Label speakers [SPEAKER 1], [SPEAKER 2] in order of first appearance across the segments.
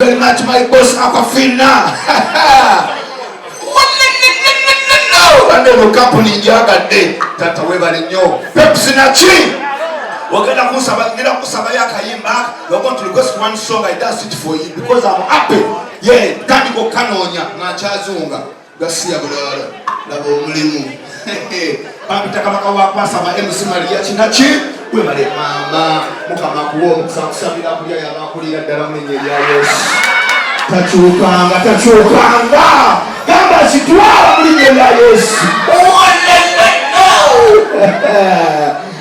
[SPEAKER 1] Very much my boss Aquafina. And then the company Yaga Tata Weber in your Pepsi Nachi. We're going to Kayimba. We're going to request one song. I dance it for you because I'm happy. Yeah, Tango Kanonya, Nachazunga, Garcia Brother, Labo Mulimu. Pamita Kamakawa Pasa, MC Marichi Nachi. We made Mama, Mukamaku, Sabina, Yamakuri, Daramini, yes. Tachukanga, Kamba, Situa, yes. Oh,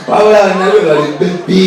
[SPEAKER 1] I never baby.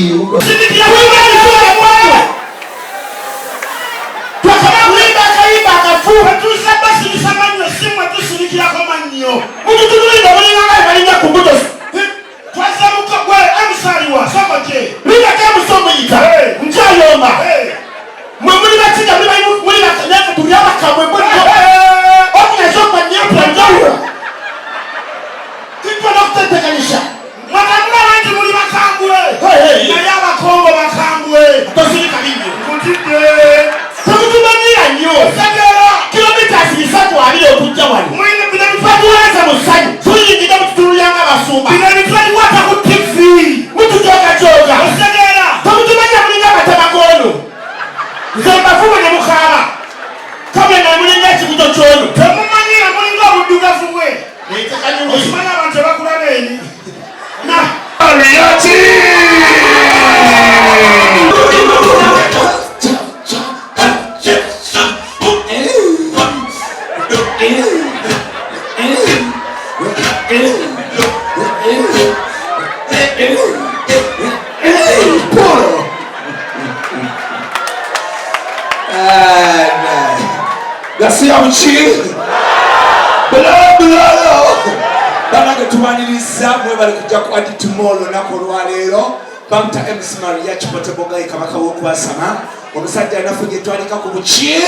[SPEAKER 1] Tomorrow, Nakorwalero, Banta MC Marichi Potaboga, Kamakawo Kwasama, Omusajja na fuge twalika ku buchi.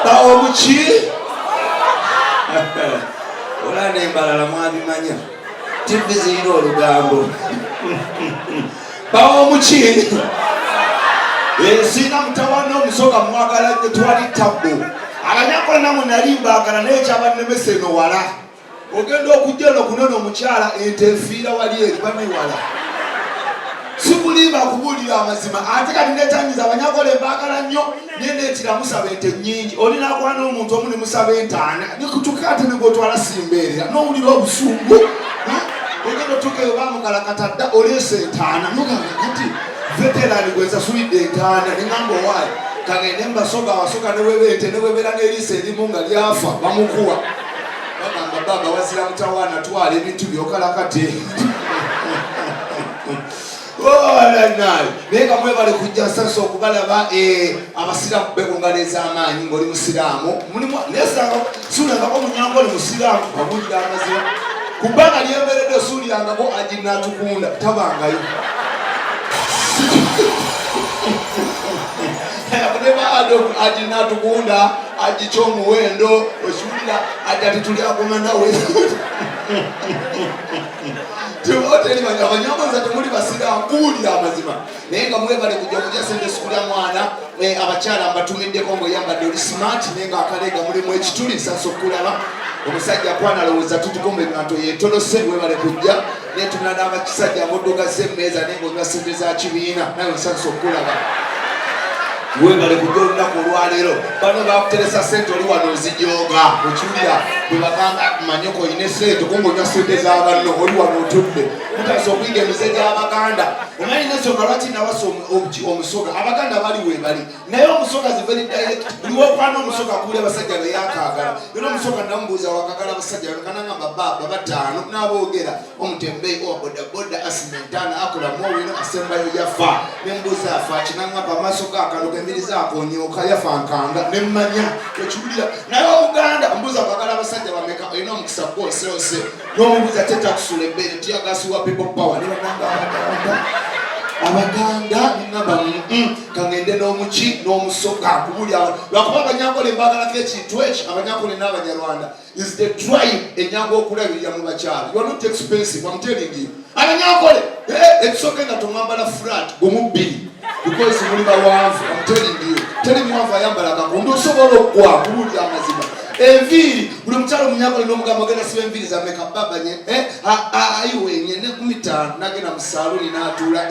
[SPEAKER 1] Bawo buchi. Olane Mbarara mwabi manya. Tibizi ino olugambo. Bawo buchi. Sina mtawano musoga mwagala nyo twali tabu. Abanyako namwe nalimba akala necha abannemese no wala. Ogenda okujjalo kunono omukyala entefiira wali eri bamiwala. Sibulimba kubulira amazima ate kati netanyiza abanyagole mbagala nnyo nenetira musaba ente nnyingi olina akwana omuntu omu ne musaba entaana nikutuka ate negotwala simbeerera n'owulira obusungu ogenda otukeyo bamukalakata dda oleesa entaana nogamba kati veterani gweza sulidde entaana neŋŋamba owaayi kagende mbasoga awasoga neweba ente newebera n'eriisa erimu nga lyafa bamukuwa bagamba baba wazira mutawaana twala ebintu byokalakate. Naye nga mwebale kujja sasa okubalaba abasiraamu bekungaleza amaanyi ng'oli musiraamu suulirangako munyangole musiraamu abulira amazima ku bbanga lyemberedde osuulirangako aginaatukunda tabangayo aginaatukunda agikyomuwendo osuulira ajja titulyakume nawe abanyamanza temuli basiraamu kuwulira amazima naye nga mwebale kujja kujja sente sikulya mwana abakyala mbatumiddeko ng'oyambadde oli smart naye nga akaleega mulimu ekituli sasa okulaba omusajja kwanalowooza tutukombe nganto yeetolose mwebale kujja naye tumira n'abakisajja amodoka z'emmeeza naye ng'onywa sente za kibiina naye sasa okulaba webale kujja olunaku olwaleero bano bakuteresa sente oli wano ozijooga okiwulira bwe bagamba manyoko oyina sente kungonywa sente z'abanno oli wano otudde mutasa okuyiga emize gy'abaganda omanyi n'ensonga lwaki nawasa omusoga abaganda bali webali naye omusoga ziveri direct buli wokwana omusoga kuwulira abasajja beyakaagala yona omusoga namubuuza wakagala abasajja kanagamba baba bataano n'aboogera omutembeyi owa bodaboda asimentaana akola muowino asembayo yafa nembuuza afa kinangamba amaaso gaakaloga emiriza akonyoka yafa nkanga nemmanya ekiwulira naye obuganda mbuuza kwagala abasajja bameka olina omukisa gwoseose n'omubuuza teta kusula ebbeere tiyagasiwa people power nebananga abaganda ningamba kangende n'omuki n'omusoga kubulya lwakuba abanyangole mbagalako ekintu eki abanyangole n'abanyarwanda is the tribe enyango okulabirira mu bakyala. You are not expensive, I'm telling you. Abanyangole ekisoke nga tomwambala flat gomu bbiri because muli bawanvu, I'm telling you. teri mwavu ayambala akakondo osobola okwa kubulya amazima enviri buli mutalo munyako lino mugamba genda sibe enviri za meka baba nye ayiwe nyene 15 nagenda mu saloni n'atuula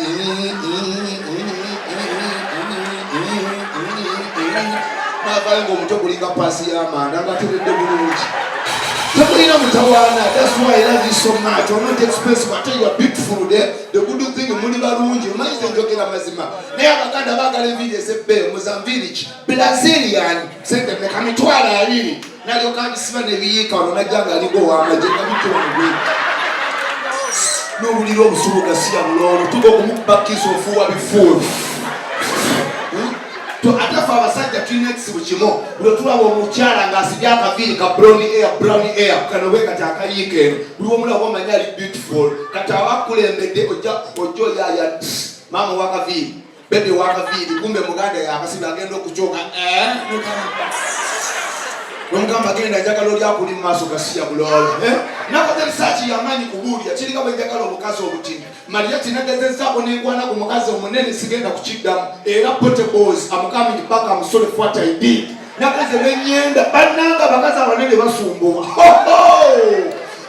[SPEAKER 1] n'avaayo ng'omuto gulinga paasi y'amanda ng'ateredde bulungi Takulina mutawana, that's why I love you so much. You're not expensive, I tell you are beautiful there. The good thing is muli barungi, umanyize njokera mazima. Naye abaganda bagala enviiri ez'ebbeeyi Mozambique, Brazilian, sente meka mitwalo abiri. Nalyo kabisiba ne biyiika wano najjanga aligo w'amagye nga bitongwe. N'obulira obusubu gasiya buloolo, tuba okumukuba kiso ofuuwa bifuulu. Atafa abasajja tulina ekizibu kimu buli tulaba omukyala ng'asibye akaviiri ka brown air kano bwe kati akayiika eno buli omulaba omanya ali beautiful kati abakulembedde ojja oyaya maama w'akaviiri bebi w'akaviiri kumbe muganda yakasibye agenda okukyuka nomugamba genda njagala oli akuli mu maaso gasiya buloolo nakoze risaaki y'amaanyi kubuulya kiringa bwe njagala omukazi obutini Marichi nagezezzaako n'engwana ku mukazi omunene sigenda kukiddamu era potables amukamini paka amusole what I did nageze n'ennyenda bannanga bakazi abanene basumbuwa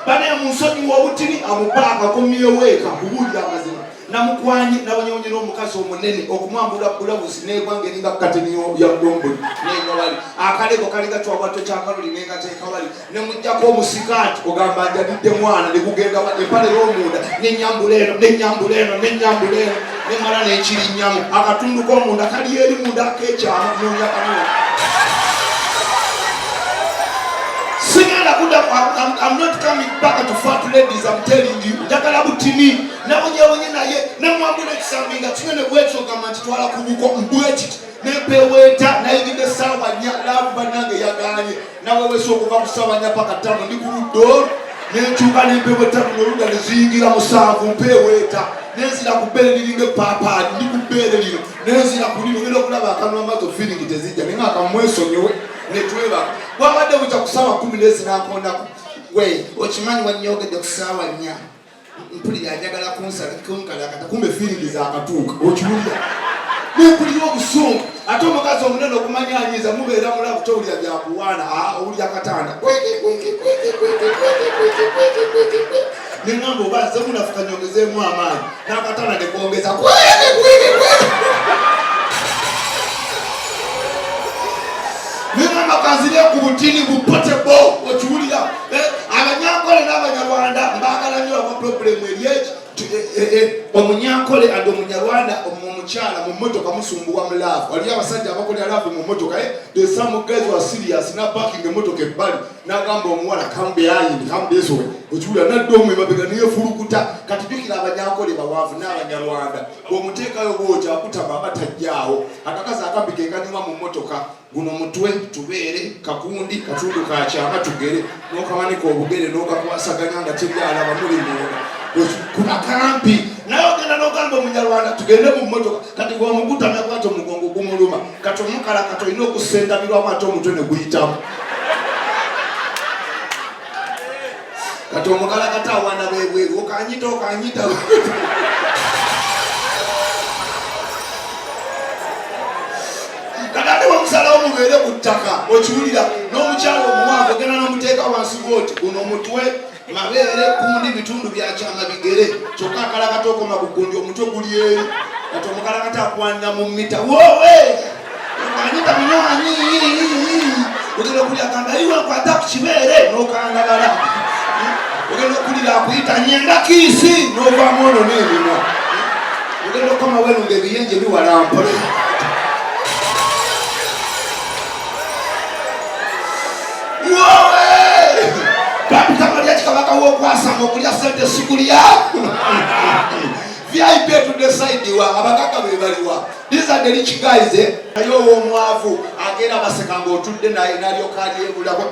[SPEAKER 1] bane mu nsonyi w'obutini amupaaka akomyeweeka kubuulira amazima namukwanyi nabonyonyi n'omukazi omunene okumwambula bulawuzi n'egwanga eringa kateni ya ddombo n'engawali akalego kalinga twabwato kyakaloli n'engateeka wali ne mujjako omusikaati ogamba njabidde mwana ne kugenda empale y'omunda n'ennyambula eno nemala n'ekirinnyamu akatundu k'omunda kali eri munda ak'ekyama noonya kanona I'm not coming back to fat ladies, I'm telling you. Njagala butini nabonye naye namwambula ekisambinga kinene bwekyo gamba nti twala kubuko mbwekiti nepeweta nayigide sawa nya labu banange yaganye nawe weso okuva ku sawa nya paka 5 ndi ku luddoro nenkyuka nempeweta n'oluda neziyingira musanvu mpeweta nenzira ku bbere liringa epapaali ndi ku bbere lino nenzira ku lino ngenda okulaba akanwa amazo feeling tezijja nenga akamwesonyowe netwebaka wabadde bukya ku sawa 10 nezi nakondaku we okimanyi wanyogedde ku sawa 4 mpulira njagala kunkalakata kumbe feeling zakatuuka okiwulira nempulira obusungu ate omukazi omunene okumanyanyiza mubeera mulabu towulira byakuwaana owulira katanda nengamba obaze munafuka nyongezeemu amaanyi n'akatanda nekwongeza nengamba kanzire ku butini bupotebo okiwulira abanyankole n'abanyarwanda mbagala nnyo aba problemu eryeki omunyankole andi omunyarwanda omukyala mu mmotoka musumbuwa mu laavu waliyo abasajja abakolera laavu mu mmotoka there's some guys who are serious na parking emmotoka ebbali n'agamba omuwala come behind come this way okiwulira nadde omu emabega neyefulukuta kati jjukira abanyankole bawaavu n'abanyarwanda bw'omuteekayo bw'otyo akutama abatajjaawo akakazi akambi kenkanyuma mu mmotoka guno mutwe tubeere kakundi katundu kakyama tugere n'okamanika obugere n'ogakwasaganya nga tebyalaba muli munda kuna kampi naye ogenda n'ogamba omunyarwanda tugende mu mmotoka kati gwomukutamya kwati omugongo gumuluma kati omukala kati olina okusendamirwamu ate omutwe ne guyitamu kati omukala kati awana bebweru okanyita kati ate bamusalawo mubeere ku ttaka okiwulira n'omukyalo omuwanvu ogenda n'omuteeka wansi bwoti guno omutwe mabeere kundi bitundu byakyama bigere kyokka akalakata okoma kugundi omutwe guli eri kati omukalakata akwanira mu mita wowe okanyita munywanyi ogenda okulira agamba iwe nkwata ku kibeere n'okangagala ogenda okulira akuyita nyenda kiisi n'ovaamu ono n'ebino ogenda okoma werunga ebiyenje biwalampole wowe Kachaina Kyebakoze wokwasanga okulya sente sikulya VIP to the side wa abakaka bebaliwa these are the rich guys ayo omwavu agenda basekanga otudde naye nalyo kali ebulako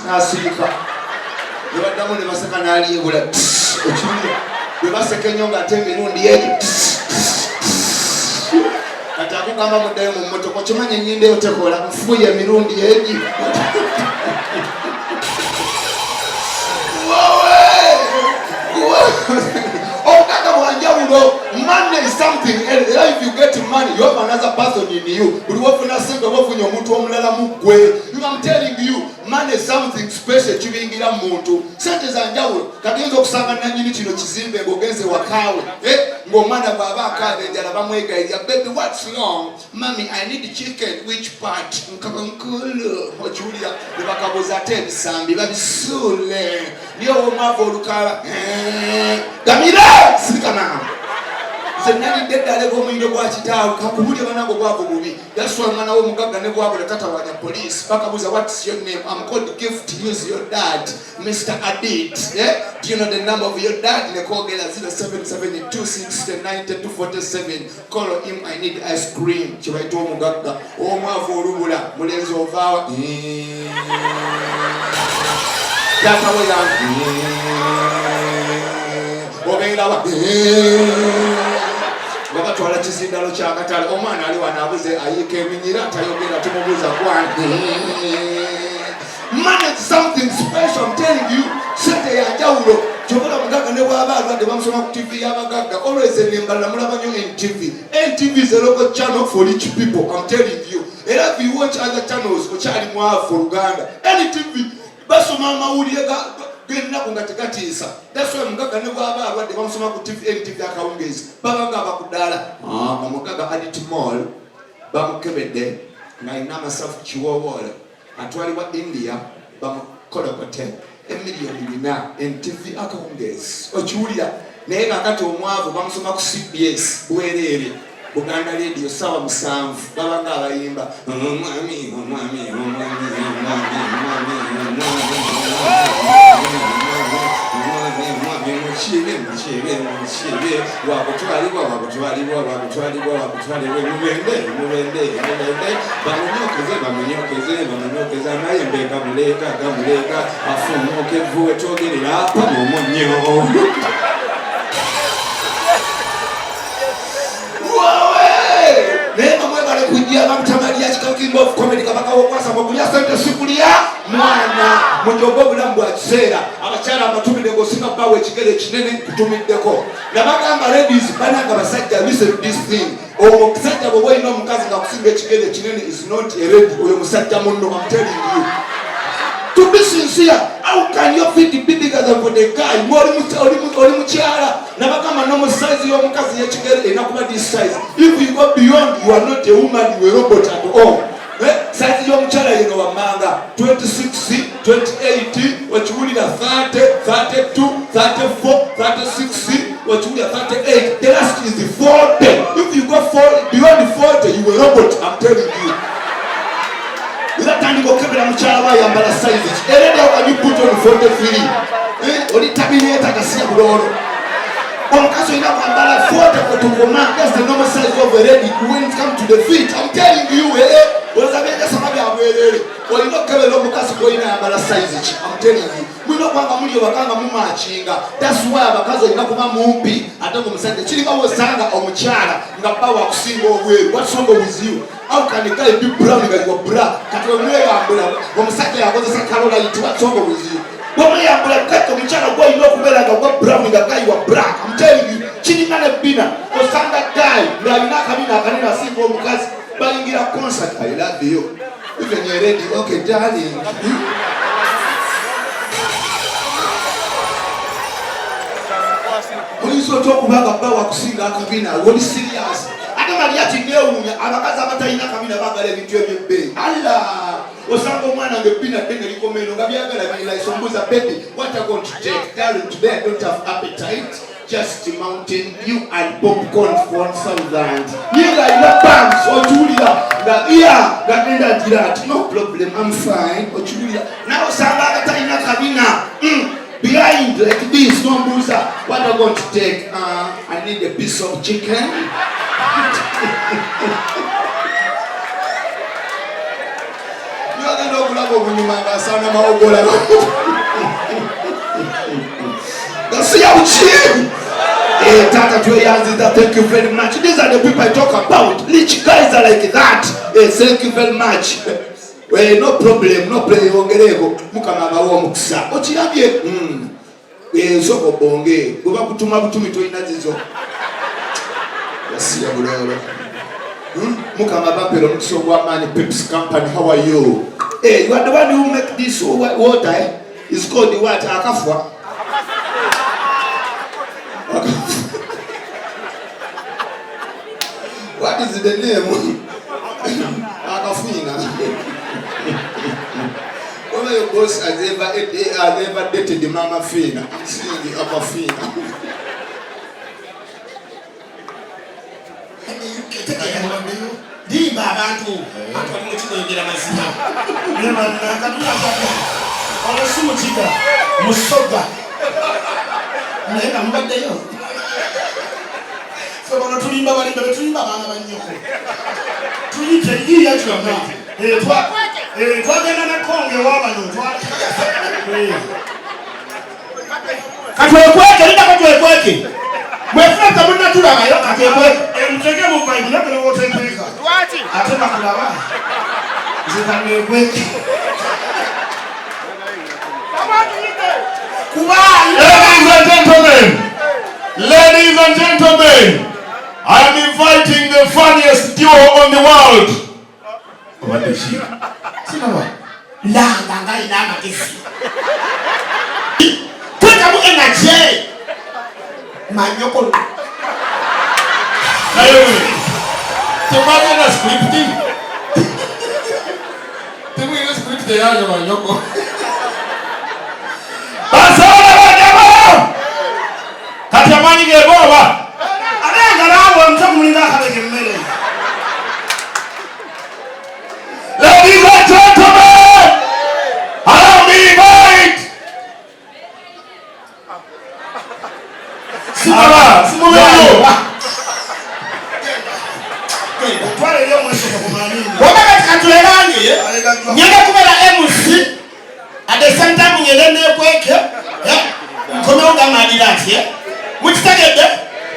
[SPEAKER 1] nasirika yabaddamu ne baseka nali ebula okimya bebaseka enyonga ate emirundi eri kati akugamba muddayo mu mmotoka okimanya ennyinda eyo tekola nfuuye emirundi egi okaka bwanjawulo Money is something, and if you get money, you have another person in you. I'm telling you, money is something special. Sente za njawulo kagenza okusanga nanyini kino kizimbe ngogenze wakawe ng'omwana bw'aba akaaba enjala bamwegayirira, baby what's wrong? Mommy, I need chicken. Which part? Nkulu okiwulira ne bakabuza ate ebisambi babisuule niyo omwava olukala gamira sirikana zenali dedale bw'omuliro gwa kitaawe kakubulya banango bwabo bubi. That's why mwana w'omugagga ne bwabula tatawanya police bakabuza what's your name? I'm called Gift. Use your dad, Mr. Adit. Yeah? Do you know the number of your dad? Nekogela 0772699247. Call him, I need ice cream. Chibaito omugagga omwavu olubula mulenzi ovaawa yatawe obeerawa babatwala kisindalo kyakatale omwana ali wanabuze ayika eminyira tayogera tumubuuza kwani. Money is something special, I'm telling you. Sente ya njawulo kyobola mugagga ne bw'aba alwadde bamusoma ku TV y'abagagga. Always Mbarara mulaba nnyo NTV. NTV is a local channel for rich people, I'm telling you. Era if you watch other channels okyali mwavu for Uganda. NTV basoma amawulire gennaku nga tegatiisa. That's why mugagga ne bw'aba alwadde bamusoma ku TV NTV akawungeezi baba nga abakuddaala omugagga Adit Mall bamukebedde ng'alina amasafu kiwoowoole atwalibwa India bamukolokote $1,000,000 NTV akawungeezi okiwulira naye kakati omwavu bamusoma ku CBS bwereere Buganda Radio sawa 7 baba nga abayimba omwami wakutwalibwa bamunyokeze amayembe gamuleega afumuuka evvuwe twogerera apa n'omunnyo. Naye mwebale kujja bamutamaliya Chiko King of Comedy kabaka wokwasa mwakulya sente sikulya mwana mujogo obulamu bwa kiseera abakyala abatumide ng'osinga bbawo ekigere kinene kutumiddeko nabagamba ladies bananga basajja listen this thing omusajja bwe bwolina omukazi nga kusinga ekigere kinene is not a lady oyo musajja munno. I'm telling you to be sincere, how can you fit the bigger than for the guy? Oli mukyala nabagamba normal size y'omukazi y'ekigere enakuba this size. If you go beyond, you are not a woman, you are a robot at all. Size y'omukyala yeno wammanga 26, 28, wakiwulira 30, 32, 34, 36, wakiwulira 38. The last is the 40. If you go beyond the 40, you are a robot. I'm telling you. Tandika okebera mukyala bayambala size ereda when you put on 43 oli tabireta kasiya bulolo omukazi olina kwambala 40 kutugoma. That's the normal size of a lady when it comes to the feet. I'm telling you ozabenga sama byabwerere olina okebera omukazi olina yambala size ki. I'm telling you mulina kwanga muli bakanga mumachinga. That's why abakazi olina kuba mumpi ate omusajja kiringa wosanga omukyala nga bawa kusinga obweru. What's wrong with you? How can a guy be brown and go black? Katomweyambula omusajja yakozesa kalola yiti what's wrong with you? Bomweyambula kati omukyala gwolina okubeera nga gwa brown nga guy wa black. I'm telling you kiringa ne bina osanga guy ng'alina akabina akanene asinga omukazi bayingira concert. I love you. Even you're ready. Okay darling. Oyinza otya okubanga bawa kusinga akabina oli serious. Marichi neewuunya abakazi abatalina kabina bagala ebintu ebyebbeeyi. Allah osanga omwana ng'ebbina ddene likomeno nga byagala biriraisa ombuuza baby what are going to take? Darling, today I don't have appetite. Just Mountain Dew and popcorn for 1,000. Yenga ina banks okiwulira nga nga genda ngira ati no problem, I'm fine. Okiwulira nawe osanga abatalina kabina behind like this nombuuza what are going to take? I need a piece of chicken. Yagenda okulaba obunyuma ng'asaana mawogola. Tata tweyanziza, thank you very much. These are the people I talk about. Rich guys are like that. Thank you very much. No problem, no problem. Ongereko mukama abawo omukisa. Okirabye soko bonge bwe bakutuma butumi toyina zizo. See you, brother. Mukama Bapelo Mutsowa Mani Pepsi Company, how are you? Hey, you are the one who make this water, eh? It's called the water, Akafwa. What is the name? Akafina. One of your boss has ever dated the Mama Fina. I'm seeing the upper Fina.
[SPEAKER 2] Dimba abantu atwali mukiko yogera mazima nema nakatula kaka ono sumukiga musoga naye mubaddeyo so bano tulimba balimba betulimba abaana bannyoko tuyite yiya kyonna twagenda nakonge wabano katwekweke linda katwekweke mwefuna muna tulaba yo katekweke emutege mu Bible nakale wotekweka ate bakulaba zikanekweke
[SPEAKER 3] Ladies and gentlemen, I am inviting the funniest duo on the world. What is she?
[SPEAKER 2] Langa ngai na magesi tweka mu energy manyoko
[SPEAKER 3] nayo temanya na scripting temanya script ya manyoko basala bajama kati amanyi geboba
[SPEAKER 2] alenga lawo mtamulinga kabege mmere.
[SPEAKER 3] Ladies and gentlemen, allow me invite Simaba, Simubelo.
[SPEAKER 2] Twale leo mwisho kwa kumani.
[SPEAKER 3] Wakati katuelani,
[SPEAKER 2] nyenda kubera MC at the same time nyenda nekweke, komeonga madilati, mutitagede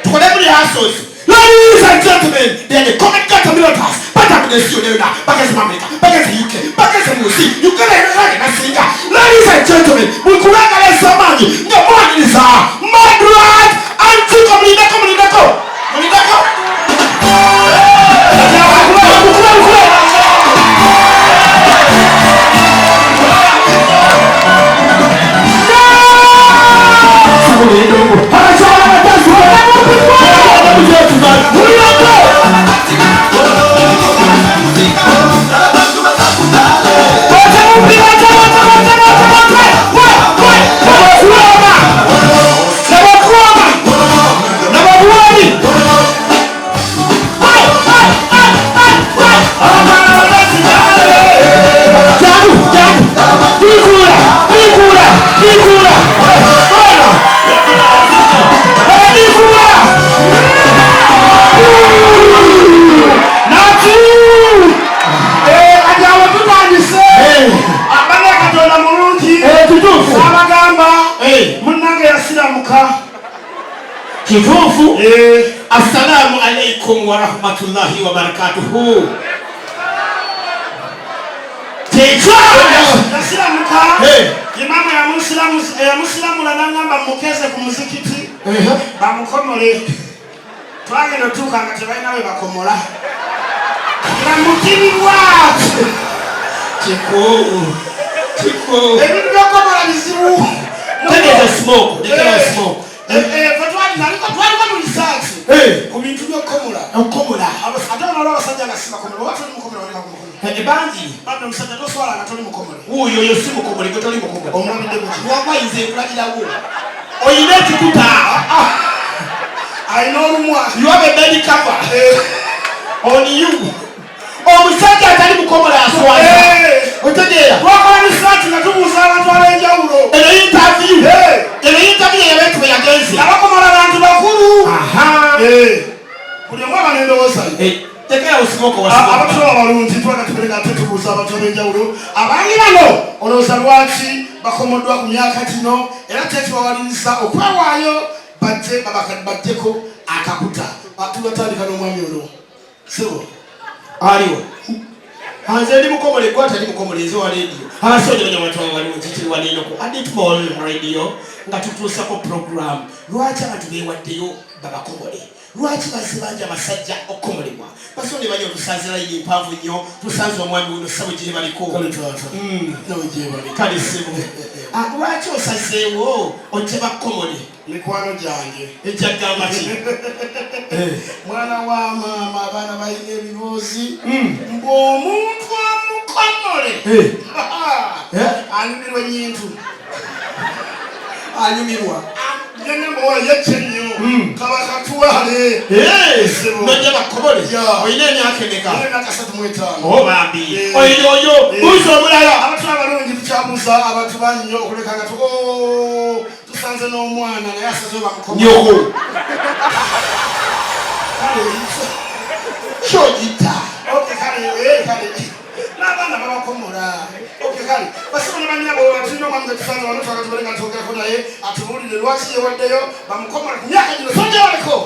[SPEAKER 2] tukole muri houses. Ladies and gentlemen, they are the comic catamilotars. Back the studio now, back as America, back as UK, back as Musi. You can Africa. Ladies and gentlemen, we could have somebody. The morning is Madrat Chiko. Kitufu, assalamu alaikum wa rahmatullahi wa barakatuhu. Techa nasilamuka imamu ya Muislamu la nangamba mukeze ku muzikiti bamukomole twagenda tuka ngati bainawe bakomola namukini watu Kiko ebintu byokomola bizibu tegeza smoke twali mu research ku bintu byokomola atana lwa basajja ngasima komola watu ni mukomola wali mukomola ebanji bado msajja to swala ngatoli mukomola uyo yo si mukomola gotoli mukomola omulabide mu wagwayize kulagira wo oyineti kuta I know you have a bed cover on you. Omusajja atali mukomola aswaza otegera twakola research nga tubuuza abantu ab'enjawulo eno interview yabetu be yagenze abakomola abantu bakulu buli omu aba n'endowooza tekera osimoka abatuloba balungi twaga tubereka ate tubuuza abantu ab'enjawulo abangi bano olowooza lwaki bakomoddwa ku myaka kino era tekibawaliriza okwewaayo bajje baddeko akakuta tubatandika n'omwami ono sebo aliwo hanze ndi mukomole kwata ndi mukomolezi wa radio abasoje banya watu abalungi kiri walino ku Adit Mall radio nga tutuusa ko program lwacha abantu bewaddeyo babakomole lwaki basibanja abasajja okomolebwa basonde bali okusazira iyi mpanvu nnyo tusanze omwami uno ssabo gye baliko kale ssebo lwaki osazeewo oteba komole
[SPEAKER 4] mikwano gyange
[SPEAKER 2] ekyagamba ki
[SPEAKER 4] mwana wa maama abaana balina ebiboozi ng'omuntu omukomole anyumirwa enyintu
[SPEAKER 2] anyumirwa
[SPEAKER 4] yene mwoyo yekyenyo kabakatwale
[SPEAKER 2] nojja bakomole oyina emyaka emeka
[SPEAKER 4] bambi
[SPEAKER 2] oyo buuza omulala
[SPEAKER 4] abantu abalungi tukyabuuza abantu bannyo okuleka nga tusanze n'omwana naye asaze bamukomoko
[SPEAKER 2] kyogita
[SPEAKER 4] kale n'abaana babakomola kale basibona banyabo tulina omwami getusanze wano twakatubale nga twogerako naye atubuulire lwaki yewaddeyo bamukomola ku myaka gino sojawaliko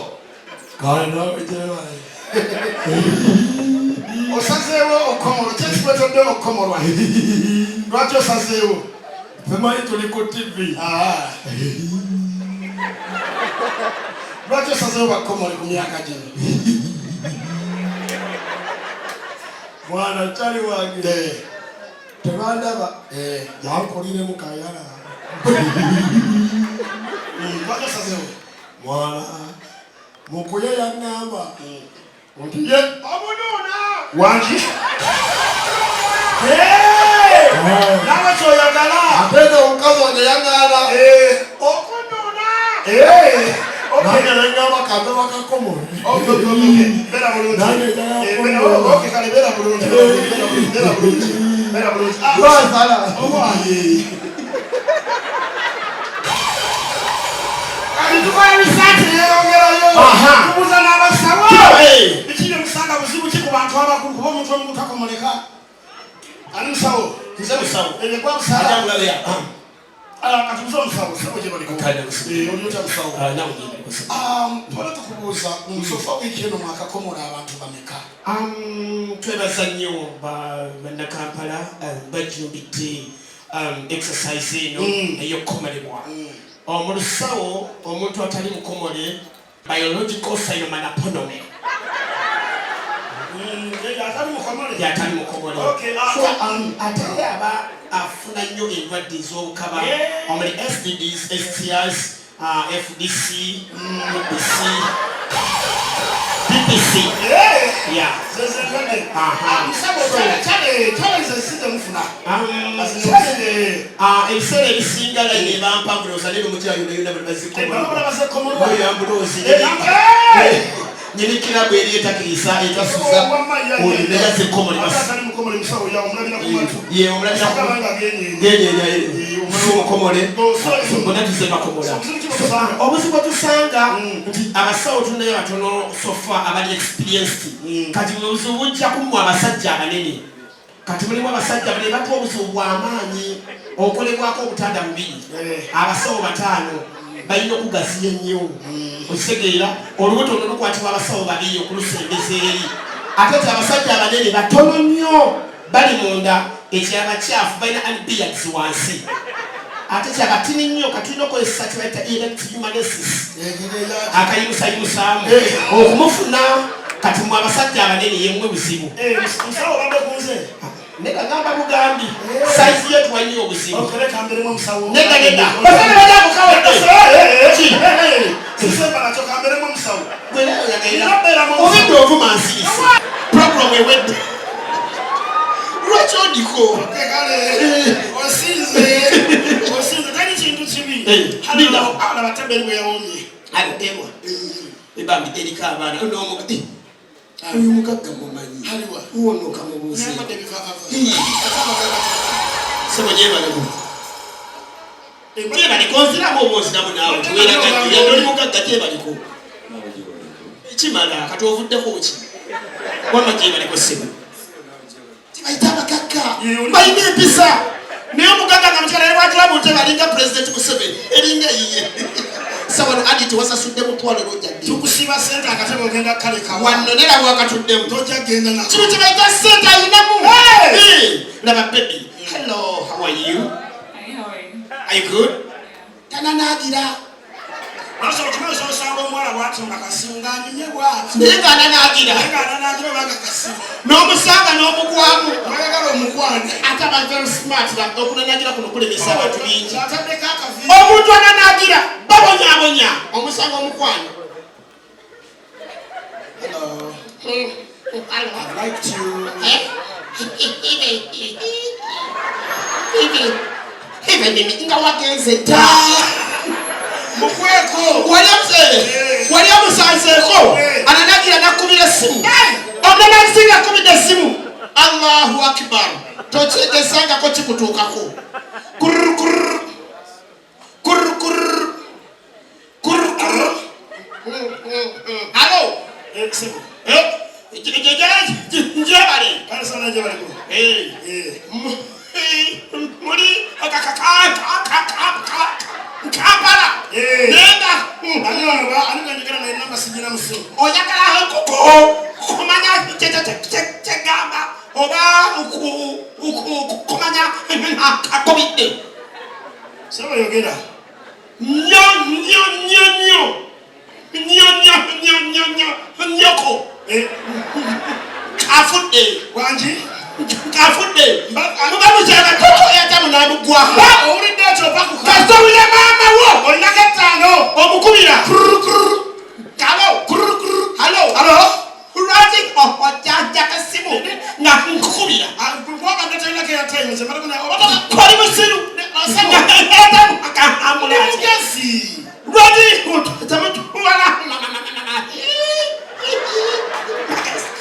[SPEAKER 4] osazeewo okomolo kyekikuletedde okomolwa lwaki osazeewo
[SPEAKER 2] temanyi tuli ku TV
[SPEAKER 4] lwaki osazeewo bakomole ku myaka gino
[SPEAKER 2] mwana kyali wange tebandaba yankolire mu kayala
[SPEAKER 4] lwaki osazeewo
[SPEAKER 2] mwana mukuye yaŋŋamba nti ye omunuuna
[SPEAKER 4] wangi
[SPEAKER 2] nawe kyoyagala
[SPEAKER 4] atende omukazi wange yaŋŋaala
[SPEAKER 2] okunuuna
[SPEAKER 4] nange
[SPEAKER 2] neŋŋamba kaze bakakomole
[SPEAKER 4] beera bulungi kale beera bulungi
[SPEAKER 2] lwasala
[SPEAKER 4] tukola ebisaati yeyongerayo tubuuza n'abasawo ekiri omusanga buzibu ki ku bantu abakulu kuba omuntu omu takomoleka ani musawo
[SPEAKER 2] nze musawo
[SPEAKER 4] egwa musala
[SPEAKER 2] ajangulabeya
[SPEAKER 4] katubuza omusawo sabo gye baliko oliota musawo twala tukubuuza musofa wiiki eno mwakakomola abantu bameka
[SPEAKER 2] twebaza nnyo bannakampala bajumbidde exercise eno ey'okukomolebwa mu lusawo omuntu atali mukomole biological cynomanaponomy yatali mukomole so ate aba afuna nnyo endwadde ez'obukaba omuli STDs, STIs, FDC, BBC. Yeah. Ebiseera ebisinga layini ebampa mbuloza leero omukyala yonna yonna bali bazikomoyambulozi nyenikirabu eri etakiriisa etasuza oyo neyaze komole bonna tuze bakomola obuzibu tusanga nti abasawo tunaye batono sofa abali experienced kati obuzibu bujja kumu abasajja abanene kati mulimu abasajja bane batuwa obuzibu bw'amaanyi okolebwako obutanda bubiri abasawo 5 balina okugaziya ennyo okitegeera olubuto olwo lukwatibwa abasawo 2 okulusembeza eri ate ti abasajja abanene batono nnyo bali munda ekyaba kyafu balina albiads wansi ate kyabatini nnyo katulina okozesa kibaita electrohumanesis akayimusayumusaamu okumufuna kati mwe abasajja abanene yemwe buzibu
[SPEAKER 4] musawo bambe kunze
[SPEAKER 2] nega ngamba bugambi size yetu waliyo obuzibu
[SPEAKER 4] okereka mberemu musawo
[SPEAKER 2] nega basana bajabukawedde
[SPEAKER 4] sisemba nakyo kamberemu musawo
[SPEAKER 2] obedde ovuma nsiisi program ewedde lwaki odiko
[SPEAKER 4] osinze tali kintu kibi abataberi bwe yawomye
[SPEAKER 2] ewa ebambi eriko abaana n'omuga oyo mugagga mumanyi uwonoka mubuuzi sebo gyebaleko gyebaliko nziramu obuziramu naawe tuweragajuyandoli mugagga gyebaliko kimala kati ovuddeko ki wama gyebaliko sebo tibayita abagagga balina empisa naye omugagga nga mukyala lwakiramu nte balinga pulezidenti Museveni eringa yiye sawano aditi wasasudde mutwalo lojjadde
[SPEAKER 4] tukusiba sente akatebe ogenda kaleka
[SPEAKER 2] wanno nera bwakatuddemu
[SPEAKER 4] tojja genda na
[SPEAKER 2] kino kibaita sente ayinamu laba baby hello how are you are you good tananagira
[SPEAKER 4] naso kimese osanga omwana watu makasinganyi nyebwatu.
[SPEAKER 2] Ningana nagira.
[SPEAKER 4] Ningana nagira bakakasi.
[SPEAKER 2] No musanga no mugwamu.
[SPEAKER 4] Mwagala omukwane.
[SPEAKER 2] Ataba very smart la okunanagira kuno kulemesa abantu bingi.
[SPEAKER 4] Atadeka akavi.
[SPEAKER 2] Omuntu ananagira babonya. Omusanga omukwane.
[SPEAKER 4] Hello.
[SPEAKER 2] I'd
[SPEAKER 4] like to.
[SPEAKER 2] Even inga wagenze ta.
[SPEAKER 4] Mukweko.
[SPEAKER 2] Waliamusanzeko. Ananagira nakubira simu. Omunazinga kubira simu. Allahu akbar. Tochekesanga ko kikutukako. Kurr. Hello.
[SPEAKER 4] Simu.
[SPEAKER 2] Njebale.
[SPEAKER 4] Kana sana njebale ko.
[SPEAKER 2] Muri Kampala. Nenda.
[SPEAKER 4] Anina njikana na namba sijina musimu.
[SPEAKER 2] Oyakala hakuko. Kumanya chegamba. Oba kumanya akobide.
[SPEAKER 4] Sema yogera.
[SPEAKER 2] Nyoko. Kafude.
[SPEAKER 4] Wanji.
[SPEAKER 2] Kafude. Mubamu chana koko ya tamu na mugwa.
[SPEAKER 4] Ha, uri ndecho paku.
[SPEAKER 2] Kasto ule mama wo.
[SPEAKER 4] Olinaketano.
[SPEAKER 2] Omukubira. Kalo. Hello. Razi ojaja kasimu. Na nkubira.
[SPEAKER 4] Mwaba ndetela ke ya time. Sema kuna obata.
[SPEAKER 2] Kwali musiru. Asema etamu akahamula.
[SPEAKER 4] Yes.
[SPEAKER 2] Razi tamu wala.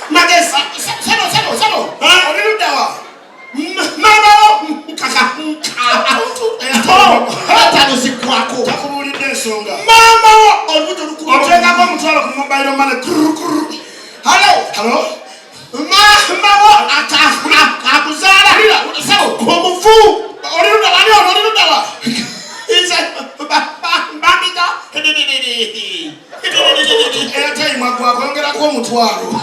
[SPEAKER 2] Magesa. Sebo.
[SPEAKER 4] Olirudawa.
[SPEAKER 2] Mama kaka. Hata nusikwako.
[SPEAKER 4] Takumulide nsonga.
[SPEAKER 2] Mama oluto lukuba.
[SPEAKER 4] Otenga kwa mutwalo ku mobile money.
[SPEAKER 2] Hello. Mama akuzala. Sebo omufu. Olirudawa. Isa bambita.
[SPEAKER 4] Airtime agwa kwongera ko mutwalo.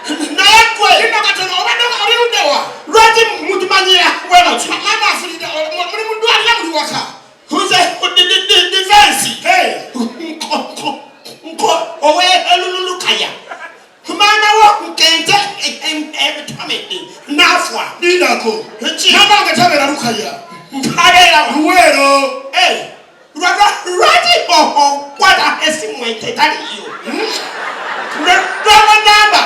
[SPEAKER 2] Naekwe ndakatono obadonga olirudawa. Rati mutumanyira wema.
[SPEAKER 4] Mama afulida muri mudwala muri waka.
[SPEAKER 2] Who's the defense?
[SPEAKER 4] Hey.
[SPEAKER 2] Owe elulukaya. Mama wo nkente ebitamedi. Nafwa.
[SPEAKER 4] Ndako.
[SPEAKER 2] Nchi.
[SPEAKER 4] Mama ngatabera lukaya.
[SPEAKER 2] Ntabera
[SPEAKER 4] Ruwero.
[SPEAKER 2] Eh. Rati kwata esimu etetali yo. Rama namba.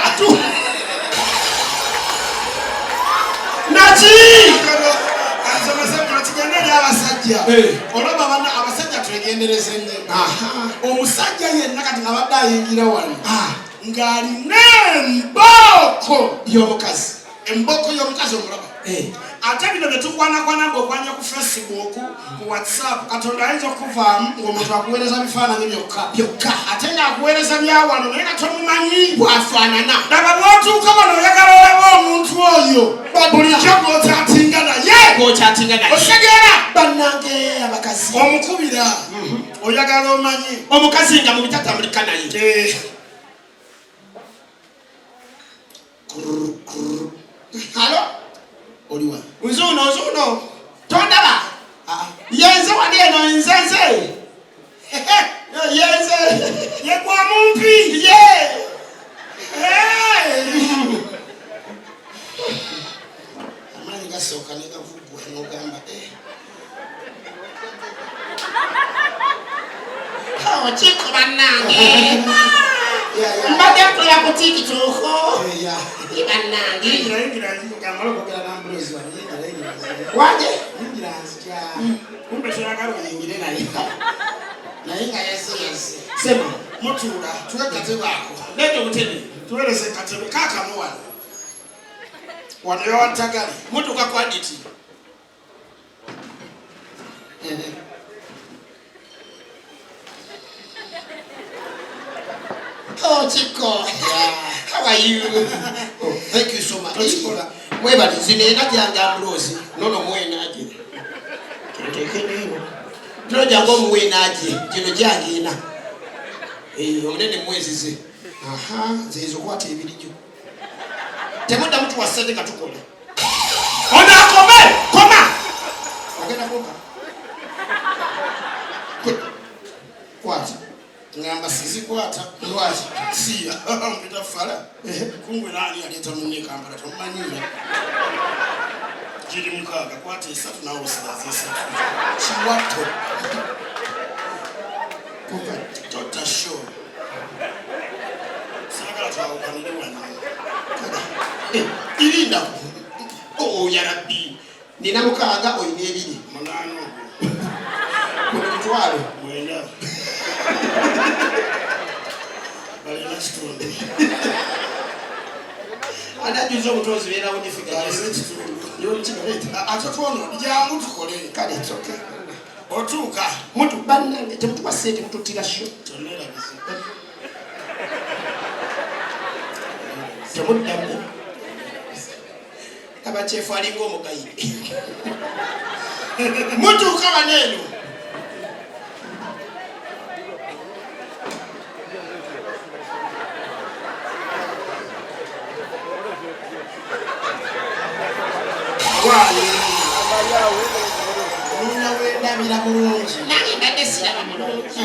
[SPEAKER 2] Nachi.
[SPEAKER 4] Azama tugendere abasajja. Olaba bana abasajja twegendereze nde. Omusajja yenna kati nabadde ayingira wano. Ngali nemboko y'omukazi. Emboko y'omukazi omulaba. Ate bino betukwana ng'okwanya ku Facebook, ku WhatsApp, Katonda ayinza okuvaamu ng'omuntu akuweereza bifaananyi byokka. Ate ng'akuweereza bya wano naye nga tomumanyi bw'afaanana. Laba bw'otuuka wano oyagala olaba omuntu oyo. Bulijjo bw'okyatinga naye. Otegeera bannange abakazi. Omukubira. Oyagala omanyi.
[SPEAKER 2] Omukazi nga mu bitatambulika naye. Hello.
[SPEAKER 4] Oliwa.
[SPEAKER 2] Uzuno. Tondaba. Yenze wali eno nzenze. Yenze.
[SPEAKER 4] Ye kwa mumpi.
[SPEAKER 2] Ye.
[SPEAKER 4] Amani gasoka negavugwa n'ogamba.
[SPEAKER 2] Chiko bannange. Mbadde nkola ku TikTok. Bannange.
[SPEAKER 4] Ingira ngamalo kogera n'ambulozi wano.
[SPEAKER 2] Waje?
[SPEAKER 4] Ingira nzija. Kumbe tuyagala oyingire naye. Naye nga yesi.
[SPEAKER 2] Sema.
[SPEAKER 4] Mutuula tuwe katebe ako.
[SPEAKER 2] Leta obutebe.
[SPEAKER 4] Tuweleze katebe kaakamu wano. Wano yawatagali.
[SPEAKER 2] Mutuuka ku aditi. Oh, Chiko. How are you? Oh, thank you so much. Mwebali zinena janga ambulozi. Nono mwenaje. Tekene. Tino jango mwenaje. Jino jangina. Omunene mwezize. Zezo kwate ebirijo. Temuda mtu wasende katukola. Ona koma. Ogenda koka. What?
[SPEAKER 4] Lwazi siya mpita fala kungwe nani aleta muneka ambala tomanyira jiri mukaga kwate esatu nawo sidaze chiwato kuva tota show sagala twawokanire wano irinda oh ya rabbi nina mukaga oyine ebiri munano kuno kitwalo mwenda balina kitundu anajuza obutozi beera unifiga atatuono jangu tukole kale tsoke otuuka mutu bannange temutuwa sente mututira sho temuddamu abakyefu alinga omugayire mutuuka baneeno Nuna mulungi nange ndadde siraba mulungi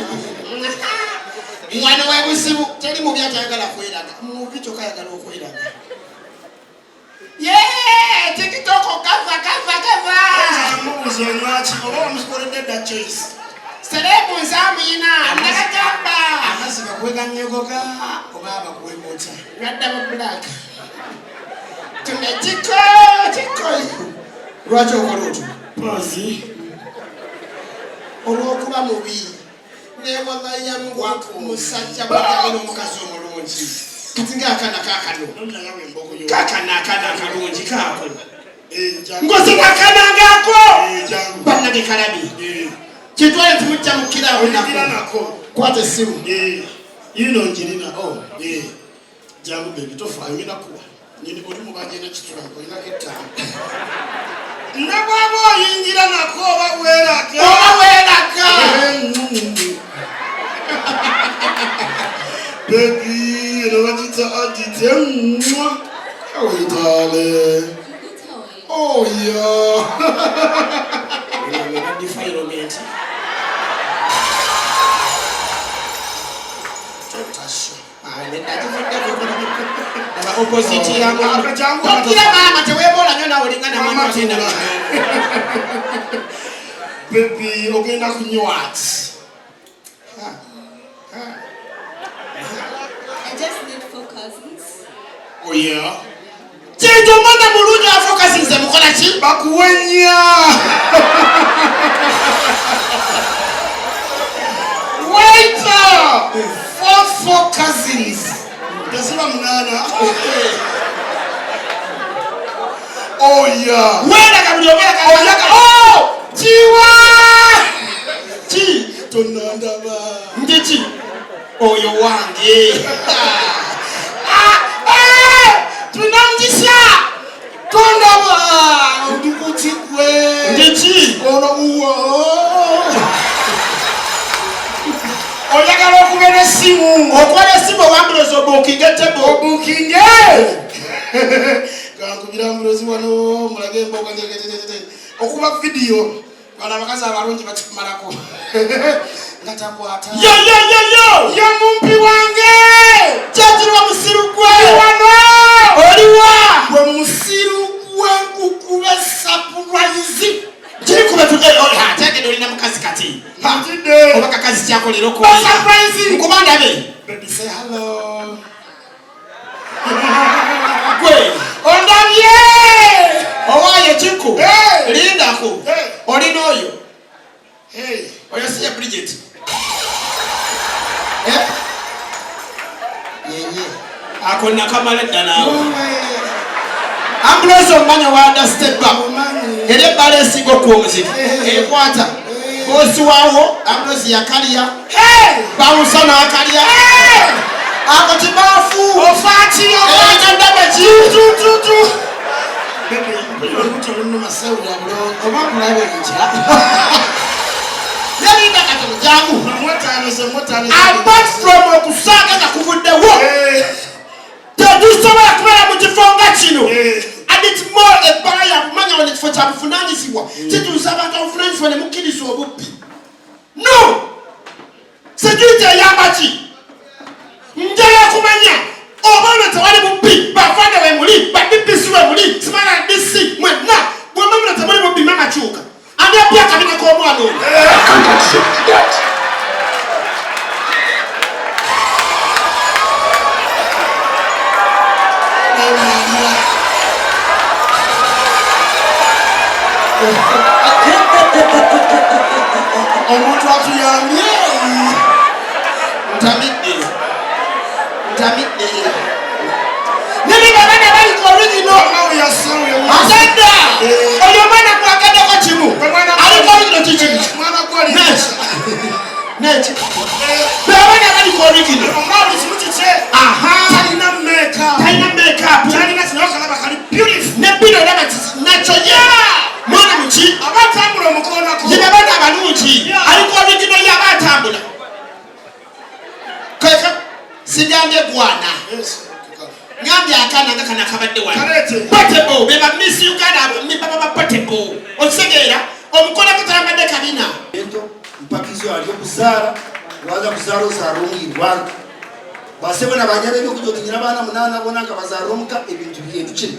[SPEAKER 4] mwana webuzibu teri mu byatayagala kweraga mubi kyokayagala okweraga tikitoko kava mubuzi onywaki oba omukoledde dda choice serebu nzamuyina ndakajamba amazzi gakwega nnyogoga oba abakwegota ngadda mubulaka tune Kiko lwaki okola otyo pozi olw'okuba mubi newagaya musajja bwagala omukazi omulungi kati ngaakana kakano akalungi kaako ngozi nakanangaako bannage kalabi kitwale tumujja mukiraawo nako kwata essimu yino njirina jangu bebi tofaayo ngenda kuwa nyini oli mubajena kitula olina kettaano nabwaba oyingira nako oba weeraka bebi eno bagita adite mwa awitale oya environment totasho opposite yangu kila mama tewebola nyona olingana mama tena baby ogenda kunywa
[SPEAKER 5] I just need 4 cousins.
[SPEAKER 4] Oh yeah. Tendo mwana mulungi afo cousins mukola ki bakuwenya wait 4 cousins Desima munana. Oh yeah. Wenda kabuliogera ka. Oh yeah. Oh! Chiwa! Chi tonanda ba. Ndichi. Oyo wange. Tunamjisha. Tonda ba. Ndukuchikwe. Ndichi. Ono uwo. Oyagala okubera essimu okwala essimu obambulozi obukinge tebo obukinge kankubira ambulozi wano mulage emboga okuba video bana abakazi abalungi bakikumalako nga takwata yo mumpi wange kyakirwa musiru gwe wano oliwa gwe musiru gwenkukuba sapuraizi kiri kuba tege dolina mukazi kati oba kakazi kyako lero ko nkubanda be baby say hello gwe ondabye owaye Chiko lindako olina oyo oyo siya Bridget yeye akonna kamala ddala ambulance omanya wada step up ere balance go ku muziki ekwata bosi wawo ambulance yakaliya bawusana akaliya akotibafu ofati okanda tutu bebe oluto luno masawu ya bulo obakulabe ncha yali ndakato jangu motane apart from okusaka kakuvuddewo tedusobola kubera mu kifonga kino adit more ebaya kumanya wale kifo kya bufunanyizibwa kituusa abantu obufunanyizibwa ne mukkiriza obubbi no security eyamba ki Omuntu atuyambye.
[SPEAKER 1] Ntamidde.
[SPEAKER 4] Nini babana bali ku original. Agenda. Oyo mwana kwagenda ko kimu. Ali ko original chichi. Mwana kwali. Nechi. Babana bali ku original. Omwana simuchiche. Aha. Talina makeup. Talina sinokala bakali beautiful. Ne bino laba nacho ya. Mwana muchi abatambula omukono ko. Yina bana balungi. Ali ku original ya abatambula. Kaka sijange gwana. Yes. Ngambi akana ngakana kabadde wano. Potable beba Miss Uganda baba potable. Osegeera omukola kutambadde kabina.
[SPEAKER 2] Ento mpakizo alyo kuzara waza kuzaro zarumwirwa. Basebona banyabe byo kujoginyira bana munana bona kabazarumka ebintu byintu kino.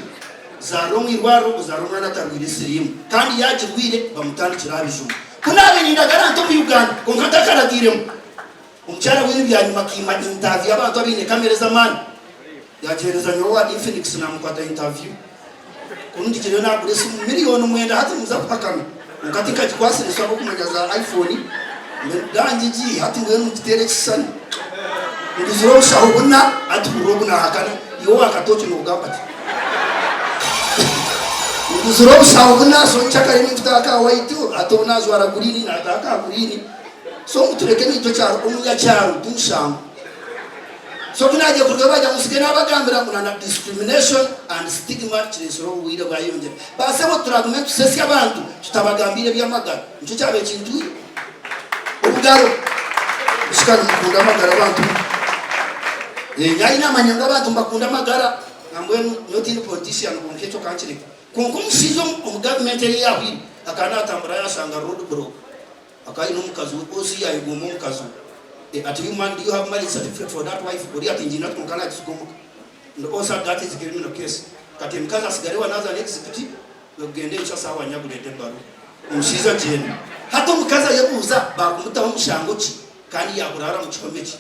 [SPEAKER 2] Zarumwirwaro kuzarumwana tarwire sirimu. Kandi yajirwire bamutandikira abijuma. Kunabe nindagara nto mu Uganda konkata karagiremo. Umchara wini byanyuma kima interview abantu abine kamera zamani. Yachereza nyowa Infinix na mkwata interview. Kundi kiriyo na kuresi miliyoni mwenda hati muzapakana. Mukatika kikwasi nisaba kumanyaza iPhone. Ndangiji hati ngwenu mkitere kisani. Ndiziro ushahubuna hati urobuna hakana. Yo akatochi n'ugambati. Ndiziro ushahubuna so chaka ni mtaka waitu atona zwara gurini na ataka gurini. So mutureke ni to cyaro umunya cyaro tumushamu. So kunaje kurwabaja musikena abagambira kuna discrimination and stigma chiresoro wira bayonje. Base mo turagumento sesi abantu tutabagambire byamagara. Nico cyabe kintu. Ubugaro. Usikana mukunda amagara abantu. Yaina amanyanga abantu mbakunda amagara. Ngambwe noti ni politician bonkecho kanchirika. Konkomusizo mu government eri yahi akana atambura yasanga road block. Akai no mukazu osi ya igomo mukazu. At human, do you have marriage certificate for that wife? Or you are thinking not to and also that is a criminal case. Katimkaza Sigarewa Nazar executive, the Gendesha Sawa Nyabulet Baru. She's a gen. Hatomkaza Yabuza, Bakuta Shanguchi, Kani Yaburara Muchomichi,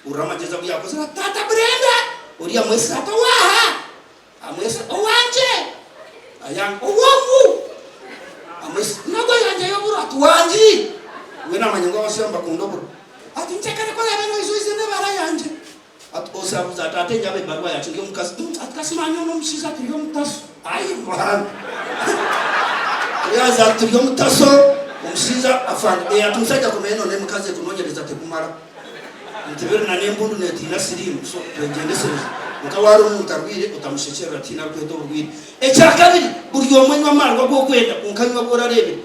[SPEAKER 2] Urama Jezabia was Tata Brenda, or Yamusata Waha, Amus Owanche, a young Owamu, Amus Nagoya Yabura to Wanji, when I'm in Gosam Bakundo. Ati nchekana kwa yabeno izuizi nebara yanje. Ati osabuza atatenya be barwa yacu ngiyo mukasi. Atkasimanyo no mushiza turiyo mutaso. Ayi mwana. Yaza turiyo mutaso. Umushiza afande atumsajja kumeno ne mukaze kunongereza tekumara. Ntibero na nembundu neti na sirimu so twengendesere. Mukawaro mutarwire utamushekera tina rweto rwire. Ecyakabiri buri omwenwa amarwa go kwenda kunkanywa bora rebe.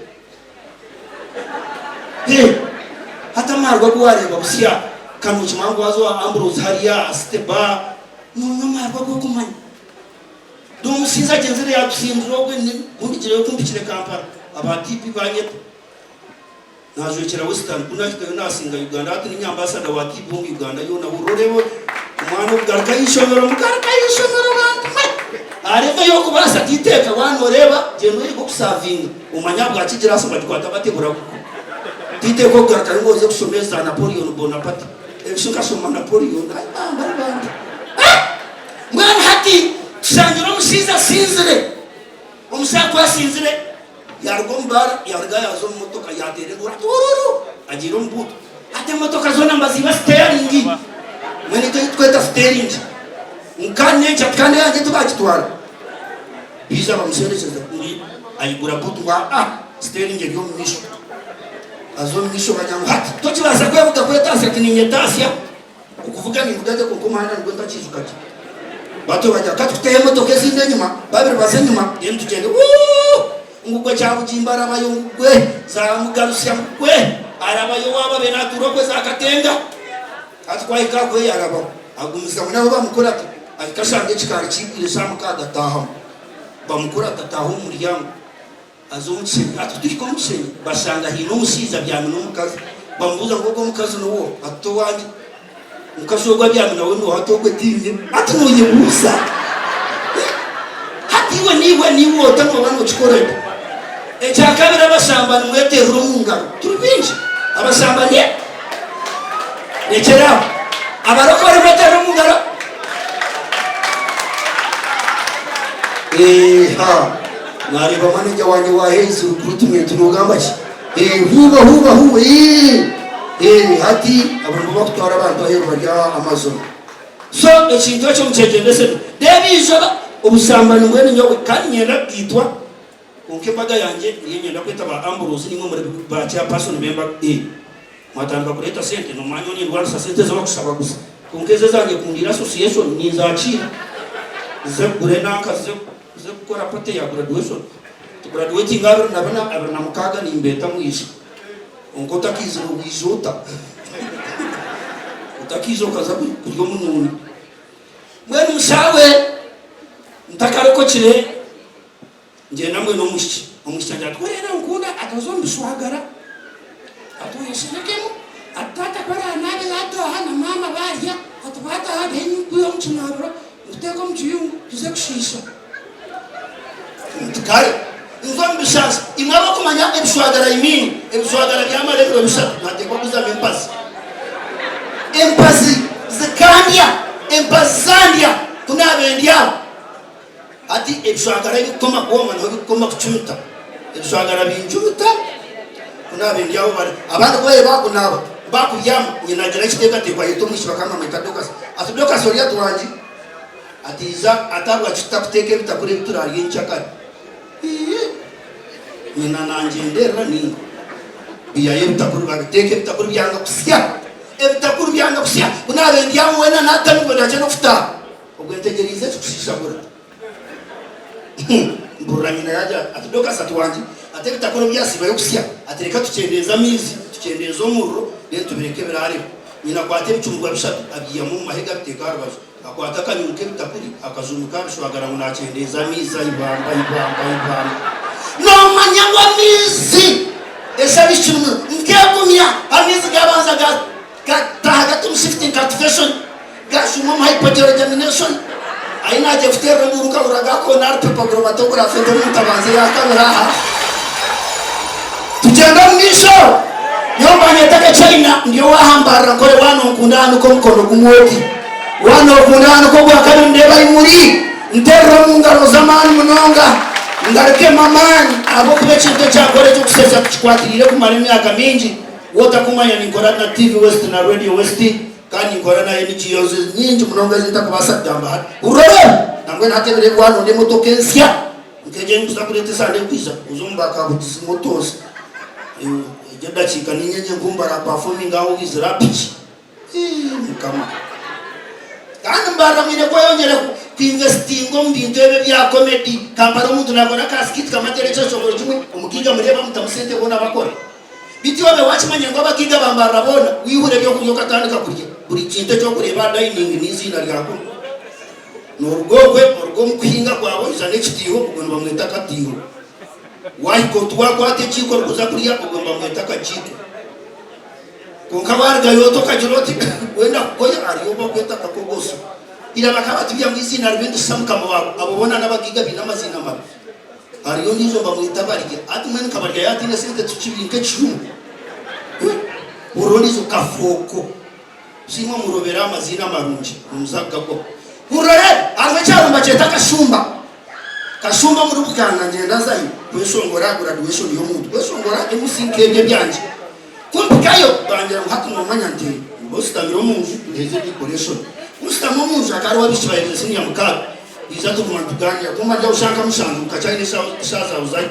[SPEAKER 2] Hata marwa kuwareba busia kanu chimangu wazo Ambrose Haria Steba no marwa ko kumanya do musinza genzere ya tusindiro gwe ndikire kumbikire Kampala abatipi banyete nazo kira Western kunashika nasinga Uganda ati ni ambassador wa tipi mu Uganda yo na urorebo umwana ugarka yishomero bantu ariko yo kubasa titeka wano reba gendo iri kusavinga umanya bwa kigira so bakwata bategura Tite ko garka ngoze kusomeza Napoleon Bonaparte. Ebishuka soma Napoleon. Bari bandi. Mwana hati sangiro musiza sinzire. Umusako yasinzire. Yargombara yarga yazo motoka yatere ururu. Ajiro mbuto. Ate motoka zona mbaziba steering. Mwene tweta steering. Nkane chatkane anje tubakitwara. Biza bamusereza kuri ayigura butu wa steering yo misho. Azo misho kanyamu hati tokibaza kwebuka kwetasa kininyetasya ukuvuga ni mugaje kukomana ngwenda kizukati bato bajya katuteye motoka zinde nyuma babiri base nyuma yemu tugende ngugwe cyabujimbara abayongwe za mugarusya mugwe arabayo waba benaturokwe za katenga atwaye kakwe yaraba agumisa munabo bamukora ati akashange kikari kibire samukaga taha bamukora tataho umuryango azumutse atutikomushe bashanga hino musiza byamwe n'umukazi bamubuza ngo mukazi n'uwo atowanye mukashogwa byamwe nawe no hatogwe tinye atunuye busa hatiwe niwe otango bano chikorete ecyakabira bashamba mwete runga turubinje abashamba ne rekera abarokore mwete runga nareba manager wanjye waheze recruitment n'ugamba ki huba hati abantu bakutwara abantu ayo barya Amazon so ekintu cyo mukegende debizoba ubusambano ngwene nyowe kandi nyenda bwitwa unkembaga yanjye nyenda kwita ba Ambrose nimwe muri ba chairperson member mwatanga kuleta sente no manyo ni ndwara sente zo kusaba gusa kunkeze zanjye kundira association ni zacira ze kurenaka ze gukora pate ya graduation graduating ngaro nabana abana mukaga ni mbeta mwisha unkota kizo wijota utakizo kazabu kuryo mununi mwene mushawe ntakareko kire nje namwe no mushi omushanja twerera nkunda atazombishwagara atoyeshenekemo atata kwara nabe lato hana mama barya atubata habeni kuyo mchinabro uteko mchiyungu tuze kushisha kare nzombishasa imwaba kumanya ebishwagara imini ebishwagara byamareko bisha natekwa kuza mempasi empasi zikandya empazandia tunabendia ati ebishwagara bikoma kuoma no bikoma kuchunta ebishwagara binjuta tunabendia bari abantu boye bakunaba bakubyama nyinagira kiteka tekwa yeto mwishywa kama metadoka atudoka soria tuwanji atiza atabwa kitaputeke bitakure biturariye nchakari nyina nanje ndera ni biyaye bitakuru babiteke bitakuru byanga kusya ebitakuru byanga kusya kunabendia wena natamwe ndaje no futa ogwentegerize tukushishabura mbura nyina yaja atudoka satwanji ate bitakuru byasiba yo kusya atereka tucendeza mizi tucendeza omurro ne tubireke birare nyina kwate bicumugwa bishatu abiya mu mahega biteka arbaje akwata kanyuke bitakuri akazumuka bishwagara munacendeza miza ibamba no manyangwa mizi esabishunu nkekumya amizi gabanza ga tum shifting cultivation gashumo hypergermination aina je futera muruka uraga ko nar pepagromatography ndo mutabanze yakamera tujenda misho nyomba nyetaka China ndio wahambara kole wano kundano ko mkono kumwoti wano kundano ko gwakari ndeba imuri ntero mungaro zamani munonga ngareke mamani abo kubechinto cyakore cyo kusesa kikwatirire kumara imyaka mingi wota kumanya ni NKORE TV West na Radio West kandi NKORE na NGOs nyingi munonga zitakubasa damba urore nangwe natebere bwano ndi motokensya nkeje nkusakurete sande kwiza uzumba kabutisi motos Jada chika ni nyenye ngumbara performing aho is rapid mukama kandi mbara mine ko yongere ku investing mbintu ebe bya comedy kampara umuntu nakora ka skit kamatere cyo cyo kimwe umukiga mureba mutamusente bona bakora biti wabe wachimanye ngo abakiga bambara bona wihure byo kunyoka tandika kurya buri kintu cyo kureba dining n'izina ryako n'urugogwe urwo mkwinga kwawe izane kitiho ubwo bamwita katiho wahiko twakwate Chiko ruza kuriya ugomba mweta Kachiko konkabarga yoto kajiroti wenda kukoya ariyoba kweta kakogoso ila bakabati bya mwizina rwindi samkama wabo abobona nabagiga binamazina mabi ariyo nizo bamwita barige ati mwene kabarga yati nesente tuchibinke chirumu uronizo kafoko simo murobera amazina marunji muzaga ko urare arwecharumba ceta kashumba muri bukanga ngenda zayi kwesongora graduation yo muntu kwesongora emusinkebye byanje kumpikayo bangira ngatu no manyante bostamiro munju heze decoration mustamo munju akari wabishibahiriza sinya mukaga biza tukumantuganya kuma nda ushaka mushanzu Kachaina shaza uzai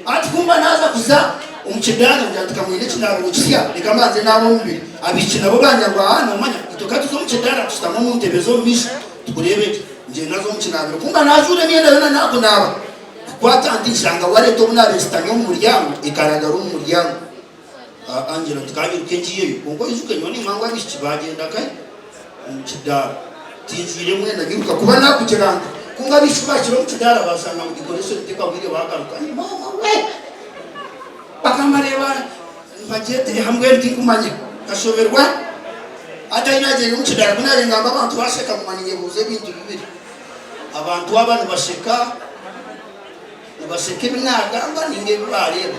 [SPEAKER 2] ati kumba naza kuza umukidana njatuka mwine kinaro ukisiya nikamanze nabo mbi abikina bo banja ngo hano manya itokatu zo mukidana kustamo muntebezo mishi tukurebe nje nazo mkinabiro kumba najure nienda yona nako naba kwata antishanga wale to muna restanyo muryango ikaraga ru muryango angela tukanye kenjiye kongo izuke nyoni mangwa bishibagenda kai mkidara tinjire mwenda giruka kuba nakukiranga kunga bishubakiro mkidara basanga mu decoration tekwa bwire bagaruka mama we bakamareba bagete hamwe ndikumanye kashoberwa atainaje mkidara kunarenga abantu basheka kumanye buze bintu bibiri abantu abantu basheka binaga ninge bareba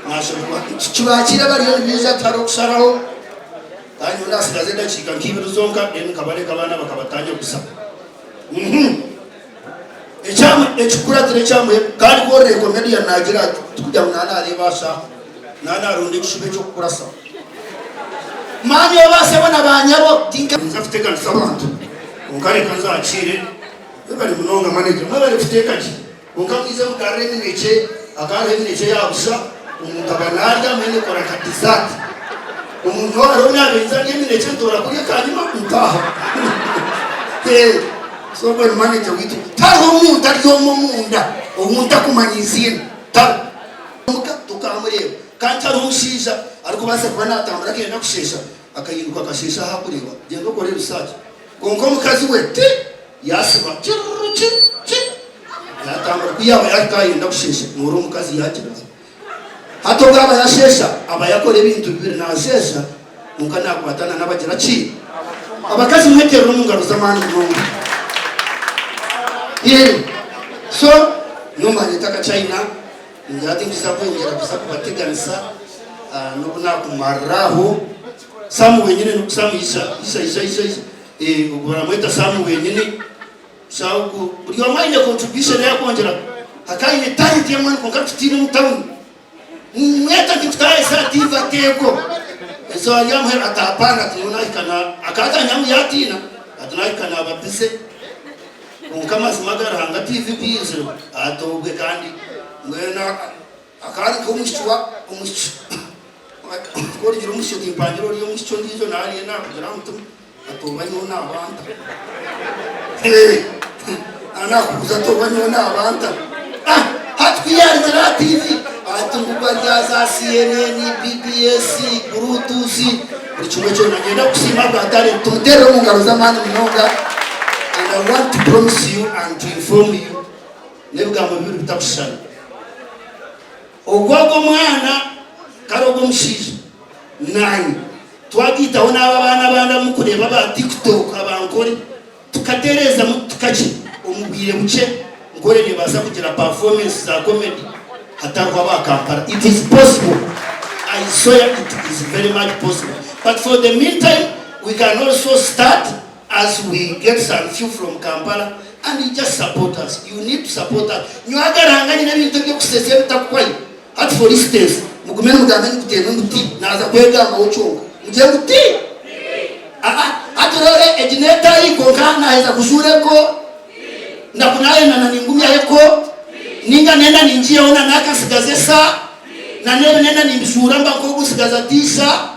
[SPEAKER 2] nashobora kibakira bari biza tarokusaraho kandi urasigaze ndacika nkibiro zonka kabare kabana bakabatanya gusa echa
[SPEAKER 4] Chama echukura tire chamwe kandi NKORE Media nagira tukujya mwana arebasha nana rundi kushibe cyo kurasa. Mani yabase bana banyabo tinka nzafite kandi sabantu. Ungare kanza acire bari munonga manager mabare futeka ki. Unkamwize mukare n'inece akare n'inece yabusha umutabanarya mene kora katizati. Umuntu warona benza n'inece ndora kuri kanyuma utaha. So when manager witu taro umuntu aryo munda umuntu akumanyizina taro muka tukamureba kandi ari umushisha ariko base kubana atambara kenda kushesha akayiruka akashesha hakureba genda ukore research konko mukazi wete yasiba chiruchi yatambara kuyaba yakayenda kushesha nuru mukazi yakira hato baba yashesha aba yakora ibintu bibiri na shesha muka nakwatana n'abagira chi abakazi mwetero n'umungaro zamani n'umwe. So, nyumba nitaka Kachaina ngati msapongera kusakubateganisa nokuna kumaraho samu wenyine nokusamu isa ubura mweta samu wenyine sauku buri wamaine contribution yako onjera akaine talent ya mwana konkatitine mutauni mweta kitaye sativa teko so anyamu hera atapanga tunaikana akata nyamu yatina atunaikana abapise kama simagara hanga TV bizero atobwe kandi mwena akari ko mushwa ko ryo mushyo impangiro ryo mushyo ndizo nari na kugira mutum atoba nyona abanta ana kuza toba nyona abanta hatwiyarira TV atungubya za CNN BBS Brutusi ichumwe cyo nagenda kusima bwatare tudero mungaro zamani mnoga. I want to promise you and to inform you nebugambo bibiri bitakushana ogwago mwana karogo mshije nani twagita ona abana banda mukureba ba TikTok abankore tukatereza mutukaje umubwire buce NKORE nibaza kugira performance za comedy hatarwa ba Kampala. It is possible, I swear it is very much possible, but for the meantime we can also start as we get some few from Kampala and you just support us. You need to support us. You are going to be able to say at for instance, mukumene mugameni kuteme muti naza kwega mauchonga. Muje muti? Aturore ejineta iko kana heza kushureko. Na kunaye na ningumya yeko. Ninga nenda ninjia ona naka sigazesa. Na nenda nimbishura mba kogu sigazatisha.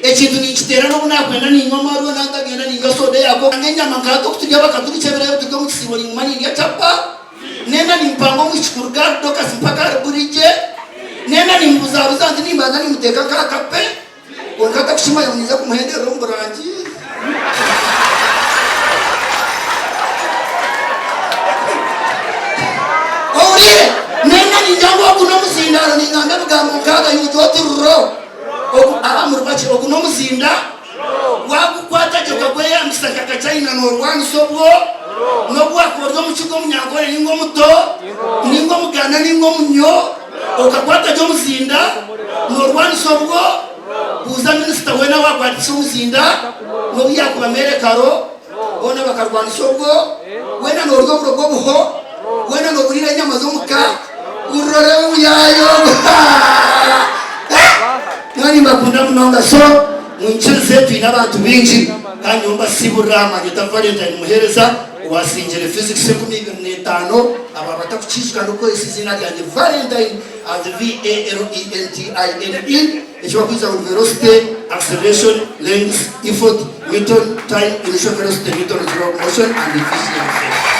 [SPEAKER 4] Echitu nichitera no kunakwenda ningoma ro natagenda ningasode yako ngenya mangato kutujya bakaturi chebera yo tugo mukisibori ngumani ngiya chapa nenda nimpango muchikurga doka simpaka burije nenda nimbuza buzanti nimbaga nimuteka kakape onkata kushima yoniza kumuhende romborangi oye nenda ninjango kuno musindaro ninganda bugambo kaga yujoti ro abamurubachi okuno muzinda wakukwata chokagweya msaka Kachaina norwani sobwo nobwa koryo muchigo munyankore ningo muto ningo mugana ningo munyo okakwata jo muzinda norwani sobwo buza minister wena wakwatisa muzinda nobiya kubamere karo ona bakarwani sobwo wena noryo bwo buho wena noburira nyama zo muka urore uyayo nani bakunda munonga so muncheze twina abantu binji kandi umba siburama gita Valentine muhereza wasingere physics 15 aba batakuchishika nuko isizina rya Valentine as VALENTINE echo kwiza velocity acceleration length effort meter time initial velocity meter motion and efficiency.